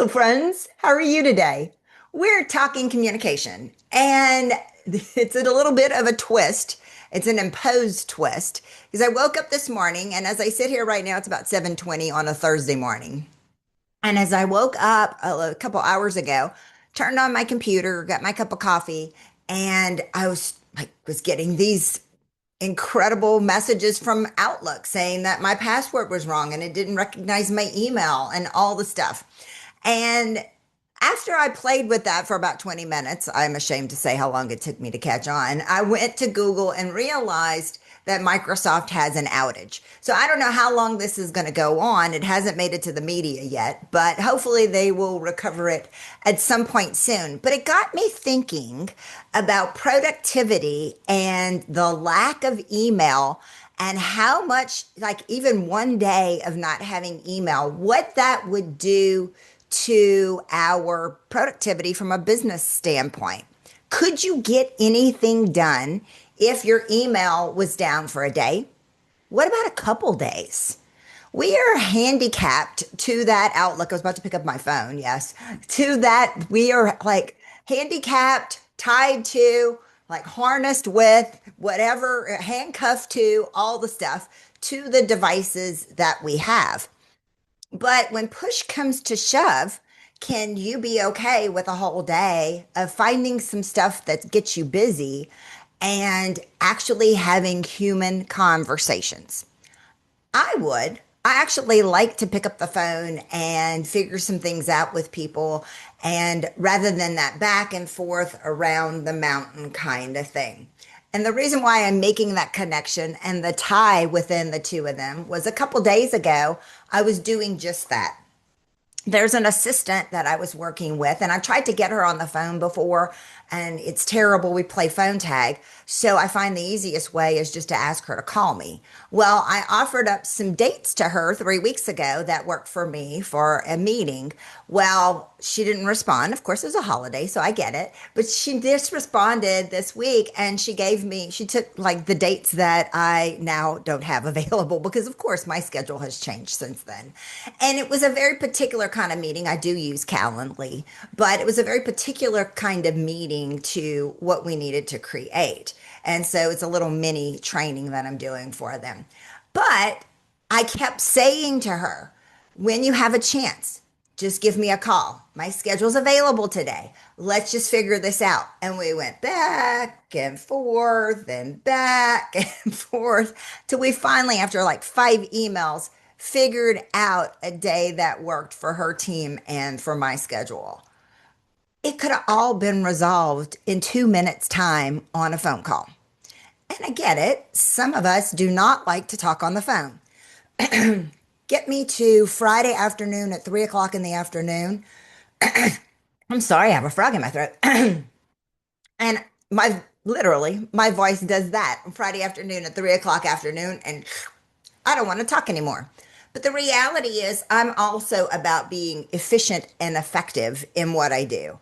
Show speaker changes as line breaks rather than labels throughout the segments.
friends. How are you today? We're talking communication, and it's a little bit of a twist. It's an imposed twist because I woke up this morning, and as I sit here right now, it's about 7:20 on a Thursday morning. And as I woke up a couple hours ago, turned on my computer, got my cup of coffee, and I was getting these incredible messages from Outlook saying that my password was wrong and it didn't recognize my email and all the stuff. And after I played with that for about 20 minutes, I'm ashamed to say how long it took me to catch on. I went to Google and realized that Microsoft has an outage. So I don't know how long this is going to go on. It hasn't made it to the media yet, but hopefully they will recover it at some point soon. But it got me thinking about productivity and the lack of email and how much, like even one day of not having email, what that would do to our productivity from a business standpoint. Could you get anything done if your email was down for a day? What about a couple days? We are handicapped to that outlook. I was about to pick up my phone. Yes. To that, we are like handicapped, tied to, like harnessed with, whatever, handcuffed to, all the stuff to the devices that we have. But when push comes to shove, can you be okay with a whole day of finding some stuff that gets you busy and actually having human conversations? I would. I actually like to pick up the phone and figure some things out with people, and rather than that back and forth around the mountain kind of thing. And the reason why I'm making that connection and the tie within the two of them was a couple days ago, I was doing just that. There's an assistant that I was working with, and I tried to get her on the phone before, and it's terrible. We play phone tag. So I find the easiest way is just to ask her to call me. Well, I offered up some dates to her 3 weeks ago that worked for me for a meeting. Well, she didn't respond. Of course, it was a holiday, so I get it. But she just responded this week, and she took like the dates that I now don't have available because, of course, my schedule has changed since then. And it was a very particular kind of meeting. I do use Calendly, but it was a very particular kind of meeting to what we needed to create. And so it's a little mini training that I'm doing for them. But I kept saying to her, when you have a chance, just give me a call. My schedule's available today. Let's just figure this out. And we went back and forth and back and forth till we finally, after like 5 emails, figured out a day that worked for her team and for my schedule. It could have all been resolved in 2 minutes' time on a phone call. And I get it. Some of us do not like to talk on the phone. Get me to Friday afternoon at 3 o'clock in the afternoon. I'm sorry, I have a frog in my throat. And my voice does that Friday afternoon at 3 o'clock afternoon, and I don't want to talk anymore. But the reality is, I'm also about being efficient and effective in what I do.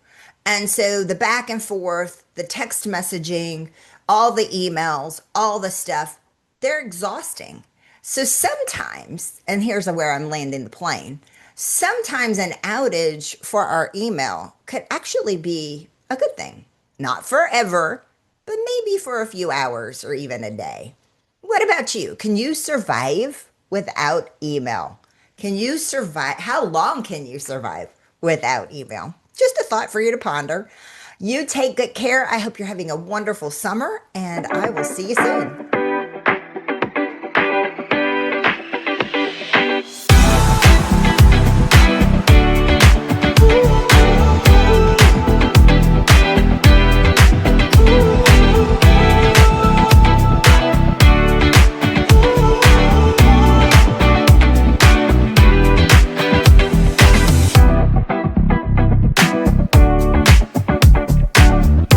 And so the back and forth, the text messaging, all the emails, all the stuff, they're exhausting. So sometimes, and here's where I'm landing the plane, sometimes an outage for our email could actually be a good thing. Not forever, but maybe for a few hours or even a day. What about you? Can you survive without email? Can you survive? How long can you survive without email? Just a thought for you to ponder. You take good care. I hope you're having a wonderful summer, and I will see you soon.